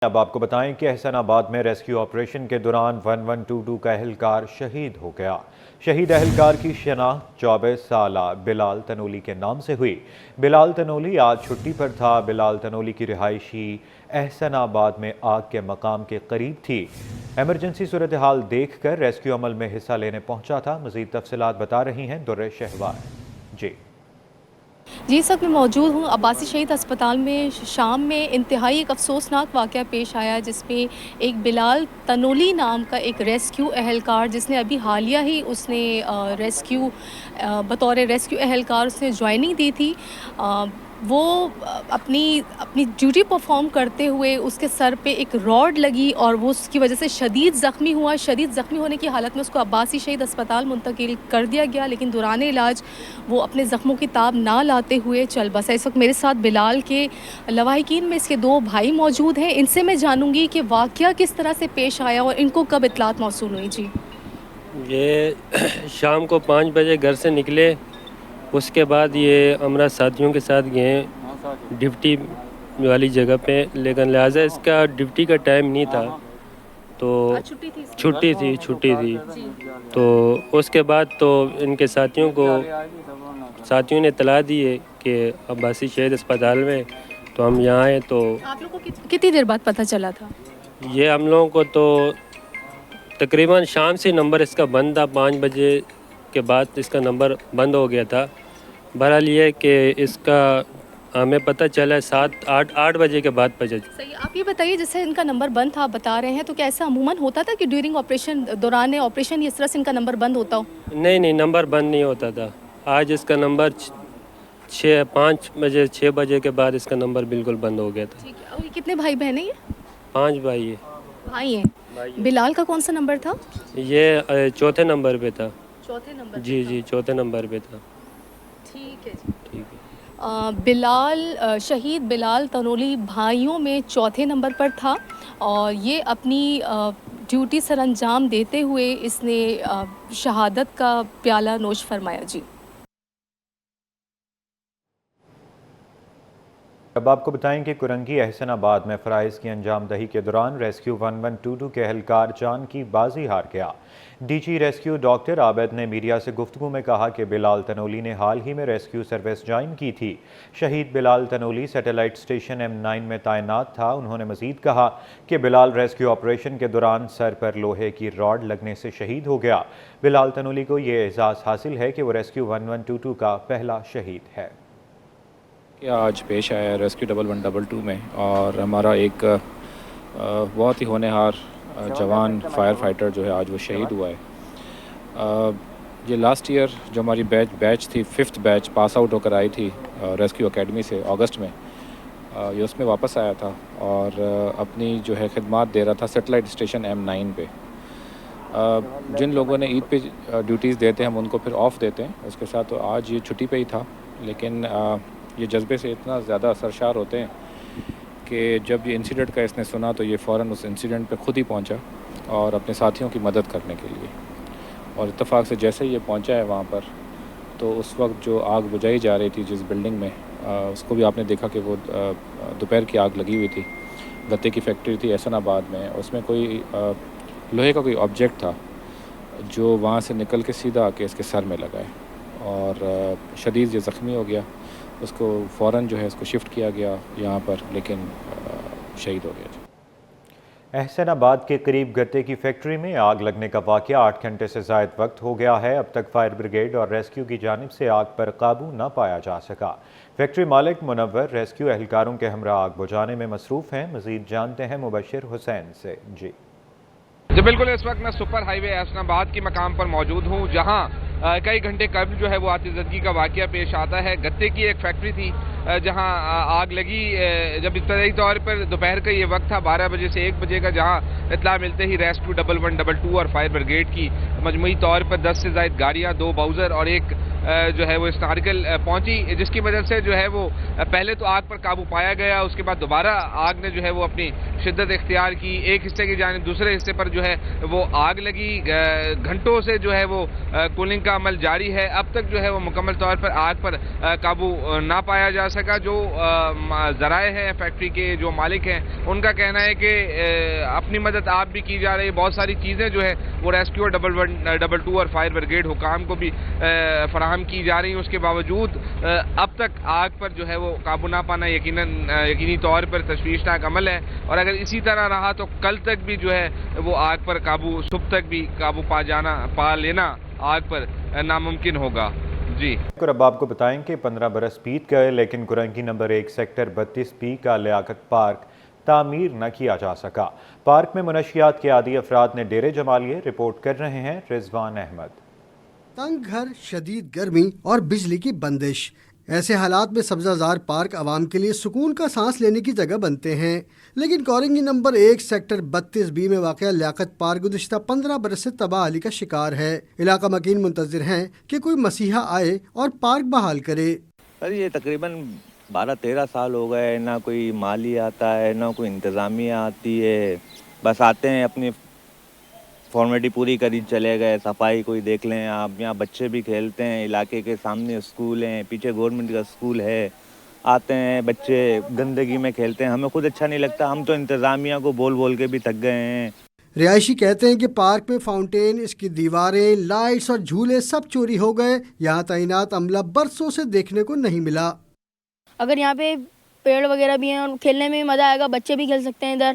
اب آپ کو بتائیں کہ احسان آباد میں ریسکیو آپریشن کے دوران 1122 کا اہلکار شہید ہو گیا۔ شہید اہلکار کی شناخت 24 سالہ بلال تنولی کے نام سے ہوئی۔ بلال تنولی آج چھٹی پر تھا۔ بلال تنولی کی رہائشی احسان آباد میں آگ کے مقام کے قریب تھی۔ ایمرجنسی صورتحال دیکھ کر ریسکیو عمل میں حصہ لینے پہنچا تھا۔ مزید تفصیلات بتا رہی ہیں در شہوار۔ جی، اس وقت میں موجود ہوں عباسی شہید ہسپتال میں۔ شام میں انتہائی ایک افسوسناک واقعہ پیش آیا جس میں ایک بلال تنولی نام کا ایک ریسکیو اہلکار، جس نے ابھی حالیہ ہی اس نے بطور ریسکیو اہلکار اس نے جوائننگ دی تھی۔ وہ اپنی ڈیوٹی پرفارم کرتے ہوئے اس کے سر پہ ایک راڈ لگی اور وہ اس کی وجہ سے شدید زخمی ہوا۔ شدید زخمی ہونے کی حالت میں اس کو عباسی شہید ہسپتال منتقل کر دیا گیا، لیکن دوران علاج وہ اپنے زخموں کی تاب نہ لاتے ہوئے چل بسا۔ اس وقت میرے ساتھ بلال کے لواحقین میں اس کے 2 بھائی موجود ہیں۔ ان سے میں جانوں گی کہ واقعہ کس طرح سے پیش آیا اور ان کو کب اطلاعات موصول ہوئی۔ جی، یہ شام کو 5 بجے گھر سے نکلے، اس کے بعد یہ ہمارا ساتھیوں کے ساتھ گئے ڈیوٹی والی جگہ پہ، لیکن لہٰذا اس کا ڈیوٹی کا ٹائم نہیں تھا تو چھٹی تھی تو اس کے بعد تو ان کے ساتھیوں نے اطلاع دی ہے کہ عباسی شہید اسپتال میں، تو ہم یہاں آئے۔ تو آپ لوگوں کو کتنی دیر بعد پتہ چلا تھا؟ یہ ہم لوگوں کو تو تقریباً شام سے نمبر اس کا بند تھا، 5 بجے کے بعد اس کا نمبر بند ہو گیا تھا۔ بہرحال یہ کہ اس کا ہمیں پتہ چلا 8 بجے کے بعد پتہ چلا۔ صحیح، آپ یہ بتائیے جیسے ان کا نمبر بند تھا بتا رہے ہیں، تو کیا ایسا عموماً ہوتا تھا کہ ڈیورنگ آپریشن، دوران آپریشن اس طرح سے ان کا نمبر بند ہوتا ہو؟ نہیں، نمبر بند نہیں ہوتا تھا۔ آج اس کا نمبر 6 بجے کے بعد اس کا نمبر بالکل بند ہو گیا تھا۔ ٹھیک ہے، اور یہ کتنے بھائی بہن ہیں؟ یہ 5 بھائی ہے۔ بھائی ہیں۔ بلال کا کون سا نمبر تھا؟ یہ چوتھے نمبر پہ تھا۔ چوتھے نمبر؟ جی، چوتھے نمبر پہ تھا۔ ٹھیک ہے جی، شہید بلال تنولی بھائیوں میں چوتھے نمبر پر تھا اور یہ اپنی ڈیوٹی سر انجام دیتے ہوئے اس نے شہادت کا پیالہ نوش فرمایا۔ جی، اب آپ کو بتائیں کہ کرنگی احسان آباد میں فرائض کی انجام دہی کے دوران ریسکیو 1122 کے اہلکار جان کی بازی ہار گیا۔ ڈی جی ریسکیو ڈاکٹر عابد نے میڈیا سے گفتگو میں کہا کہ بلال تنولی نے حال ہی میں ریسکیو سروس جوائن کی تھی۔ شہید بلال تنولی سیٹلائٹ اسٹیشن M9 میں تعینات تھا۔ انہوں نے مزید کہا کہ بلال ریسکیو آپریشن کے دوران سر پر لوہے کی راڈ لگنے سے شہید ہو گیا۔ بلال تنولی کو یہ اعزاز حاصل ہے کہ وہ ریسکیو 1122 کا پہلا شہید ہے۔ آج پیش آیا ریسکیو 1122 میں، اور ہمارا ایک بہت ہی ہونہار جوان فائر فائٹر جو ہے آج وہ شہید ہوا ہے۔ یہ لاسٹ ایئر جو ہماری بیچ تھی، 5th بیچ پاس آؤٹ ہو کر آئی تھی ریسکیو اکیڈمی سے اگست میں، یہ اس میں واپس آیا تھا اور اپنی جو ہے خدمات دے رہا تھا سیٹلائٹ اسٹیشن M9 پہ۔ جن لوگوں نے عید پہ ڈیوٹیز دیتے ہیں ہم ان کو پھر آف دیتے ہیں، اس کے ساتھ تو آج یہ چھٹی پہ ہی تھا، لیکن یہ جذبے سے اتنا زیادہ سرشار ہوتے ہیں کہ جب یہ انسیڈنٹ کا اس نے سنا تو یہ فوراً اس انسیڈنٹ پہ خود ہی پہنچا اور اپنے ساتھیوں کی مدد کرنے کے لیے، اور اتفاق سے جیسے یہ پہنچا ہے وہاں پر تو اس وقت جو آگ بجھائی جا رہی تھی جس بلڈنگ میں، اس کو بھی آپ نے دیکھا کہ وہ دوپہر کی آگ لگی ہوئی تھی۔ گتے کی فیکٹری تھی احسان آباد میں، اس میں کوئی لوہے کا کوئی آبجیکٹ تھا جو وہاں سے نکل کے سیدھا آ کے اس کے سر میں لگا ہے اور شدید یہ زخمی ہو گیا۔ اس کو فوراً جو ہے اس کو شفٹ کیا گیا یہاں پر، لیکن شہید ہو گیا۔ احسان آباد کے قریب گتے کی فیکٹری میں آگ لگنے کا واقعہ 8 گھنٹے سے زائد وقت ہو گیا ہے۔ اب تک فائر بریگیڈ اور ریسکیو کی جانب سے آگ پر قابو نہ پایا جا سکا۔ فیکٹری مالک منور ریسکیو اہلکاروں کے ہمراہ آگ بجھانے میں مصروف ہیں۔ مزید جانتے ہیں مبشر حسین سے۔ جی بالکل، اس وقت میں سپر ہائی وے احسان آباد کے مقام پر موجود ہوں، جہاں کئی گھنٹے قبل جو ہے وہ آتش زدگی کا واقعہ پیش آتا ہے۔ گتے کی ایک فیکٹری تھی جہاں آگ لگی، جب ابتدائی طور پر دوپہر کا یہ وقت تھا 12 بجے سے 1 بجے کا، جہاں اطلاع ملتے ہی ریسکیو 1122 اور فائر بریگیڈ کی مجموعی طور پر 10 سے زائد گاڑیاں، 2 باؤزر اور ایک جو ہے وہ اسنارکل پہنچی، جس کی وجہ سے جو ہے وہ پہلے تو آگ پر قابو پایا گیا، اس کے بعد دوبارہ آگ نے جو ہے وہ اپنی شدت اختیار کی، ایک حصے کی جانب دوسرے حصے پر جو ہے وہ آگ لگی۔ گھنٹوں سے جو ہے وہ کولنگ کا عمل جاری ہے، اب تک جو ہے وہ مکمل طور پر آگ پر قابو نہ پایا جا سکا. جو ذرائع ہیں فیکٹری کے جو مالک ہیں ان کا کہنا ہے کہ اپنی مدد آپ بھی کی جا رہی ہے, بہت ساری چیزیں جو ہے وہ ریسکیو 112 اور فائر بریگیڈ حکام کو بھی فراہم کی جا رہی ہیں. اس کے باوجود اب تک آگ پر جو ہے وہ قابو نہ پانا یقینی طور پر تشویشناک عمل ہے, اور اگر اسی طرح رہا تو کل تک بھی جو ہے وہ آگ پر صبح تک بھی قابو پا لینا آگ پر ناممکن ہوگا. جی اور اب آپ کو بتائیں کہ 15 برس بیت گئے لیکن کرنگی نمبر 1 سیکٹر 32B کا لیاقت پارک تعمیر نہ کیا جا سکا. پارک میں منشیات کے عادی افراد نے ڈیرے جما لیے. رپورٹ کر رہے ہیں رضوان احمد. تنگ گھر، شدید گرمی اور بجلی کی بندش، ایسے حالات میں سبزہ زار پارک عوام کے لیے سکون کا سانس لینے کی جگہ بنتے ہیں. لیکن کورنگی نمبر 1 سیکٹر 32B میں واقع لیاقت پارک گزشتہ 15 برس سے تباہی کا شکار ہے. علاقہ مکین منتظر ہیں کہ کوئی مسیحا آئے اور پارک بحال کرے. سر یہ تقریباً 12-13 سال ہو گئے، نہ کوئی مالی آتا ہے نہ کوئی انتظامیہ آتی ہے. بس آتے ہیں اپنی فارمیلٹی پوری کری چلے گئے. صفائی کوئی دیکھ لیں آپ، یہاں بچے بھی کھیلتے ہیں، علاقے کے سامنے اسکول ہیں، پیچھے گورنمنٹ کا اسکول ہے. آتے ہیں بچے گندگی میں کھیلتے ہیں، ہمیں خود اچھا نہیں لگتا. ہم تو انتظامیہ کو بول کے بھی تھک گئے ہیں. رہائشی کہتے ہیں کہ پارک میں فاؤنٹین، اس کی دیواریں، لائٹس اور جھولے سب چوری ہو گئے. یہاں تعینات عملہ برسوں سے دیکھنے کو نہیں ملا. اگر یہاں پہ پیڑ وغیرہ بھی ہیں اور کھیلنے میں بھی مزہ آئے گا، بچے بھی کھیل سکتے ہیں ادھر،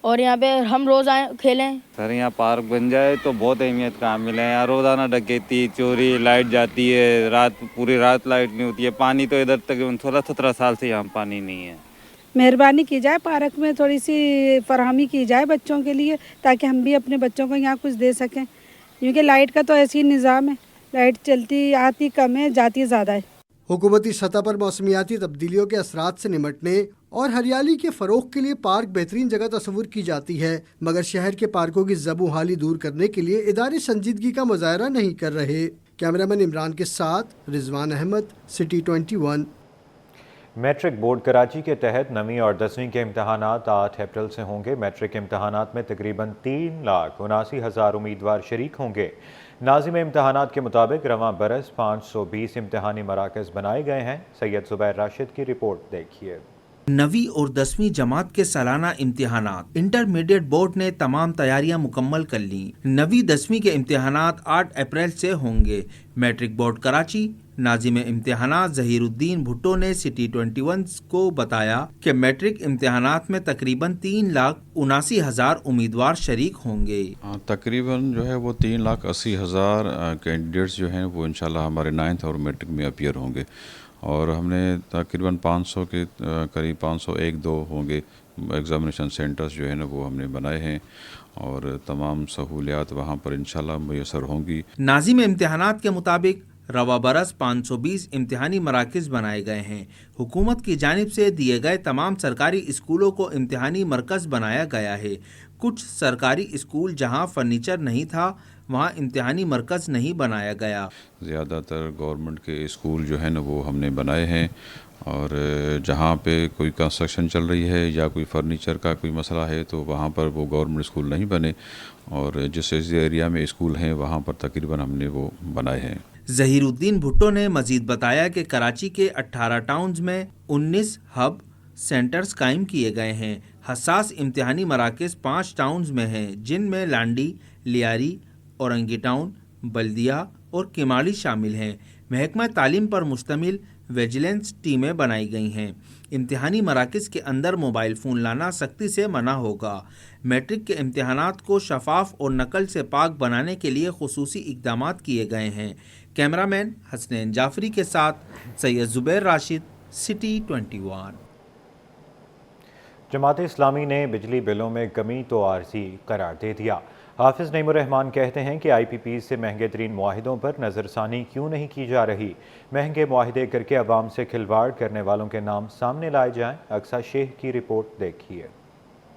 اور یہاں پہ ہم روز آئیں کھیلیں. سر یہاں پارک بن جائے تو بہت اہمیت کا حامل ہے. یہاں روزانہ ڈکیتی، چوری، لائٹ جاتی ہے، پوری رات لائٹ نہیں ہوتی ہے. پانی تو ادھر تک 16-17 سال سے یہاں پانی نہیں ہے. مہربانی کی جائے پارک میں تھوڑی سی فراہمی کی جائے بچوں کے لیے، تاکہ ہم بھی اپنے بچوں کو یہاں کچھ دے سکیں. کیونکہ لائٹ کا تو ایسی نظام ہے، لائٹ چلتی آتی کم ہے، جاتی زیادہ ہے. حکومتی سطح پر موسمیاتی تبدیلیوں کے اثرات سے نمٹنے اور ہریالی کے فروغ کے لیے پارک بہترین جگہ تصور کی جاتی ہے، مگر شہر کے پارکوں کی زب و حالی دور کرنے کے لیے ادارے سنجیدگی کا مظاہرہ نہیں کر رہے. کیمرہ مین عمران کے ساتھ Rizwan Ahmed, city 21. Matric board Karachi کے تحت 9ویں اور 10ویں کے امتحانات 8 اپریل سے ہوں گے. میٹرک امتحانات میں تقریباً 3,79,000 امیدوار شریک ہوں گے. ناظم امتحانات کے مطابق رواں برس 520 امتحانی مراکز بنائے گئے ہیں. سید زبیر راشد کی رپورٹ دیکھیے. 9ویں اور 10ویں جماعت کے سالانہ امتحانات انٹرمیڈیٹ بورڈ نے تمام تیاریاں مکمل کر لیں. 9ویں 10ویں کے امتحانات 8 اپریل سے ہوں گے. میٹرک بورڈ کراچی ناظم امتحانات ظہیر الدین بھٹو نے سٹی 21 کو بتایا کہ میٹرک امتحانات میں تقریباً 3,79,000 امیدوار شریک ہوں گے. تقریباً جو ہے وہ 3,80,000 کینڈیڈیٹس جو ہیں وہ انشاءاللہ ہمارے 9th اور میٹرک میں اپیئر ہوں گے. اور ہم نے تقریباً 500 کے قریب 501-2 ہوں گے ایگزامینیشن سینٹرز جو ہے نا وہ ہم نے بنائے ہیں، اور تمام سہولیات وہاں پر انشاءاللہ میسر ہوں گی. ناظم امتحانات کے مطابق رواں برس 520 امتحانی مراکز بنائے گئے ہیں. حکومت کی جانب سے دیے گئے تمام سرکاری اسکولوں کو امتحانی مرکز بنایا گیا ہے. کچھ سرکاری اسکول جہاں فرنیچر نہیں تھا وہاں امتحانی مرکز نہیں بنایا گیا. زیادہ تر گورنمنٹ کے اسکول جو ہیں نا وہ ہم نے بنائے ہیں، اور جہاں پہ کوئی کنسٹرکشن چل رہی ہے یا کوئی فرنیچر کا کوئی مسئلہ ہے تو وہاں پر وہ گورنمنٹ اسکول نہیں بنے، اور جس ایریا میں اسکول ہیں وہاں پر تقریباً ہم نے وہ بنائے ہیں. ظہیر الدین بھٹو نے مزید بتایا کہ کراچی کے 18 ٹاؤنز میں 19 ہب سینٹرز قائم کیے گئے ہیں. حساس امتحانی مراکز 5 ٹاؤنز میں ہیں، جن میں لانڈی، لیاری، اورنگی ٹاؤن، بلدیہ اور کماڑی شامل ہیں. محکمہ تعلیم پر مشتمل ویجیلنس ٹیمیں بنائی گئی ہیں. امتحانی مراکز کے اندر موبائل فون لانا سختی سے منع ہوگا. میٹرک کے امتحانات کو شفاف اور نقل سے پاک بنانے کے لیے خصوصی اقدامات کیے گئے ہیں. کیمرہ مین حسنین جعفری کے ساتھ سید زبیر راشد، سٹی 21. جماعت اسلامی نے بجلی بلوں میں کمی تو عارضی قرار دے دیا. حافظ نعیم الرحمان کہتے ہیں کہ IPPs سے مہنگے ترین معاہدوں پر نظر ثانی کیوں نہیں کی جا رہی. مہنگے معاہدے کر کے عوام سے کھلواڑ کرنے والوں کے نام سامنے لائے جائیں. اقصیٰ شیخ کی رپورٹ دیکھیے.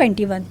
21।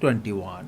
21।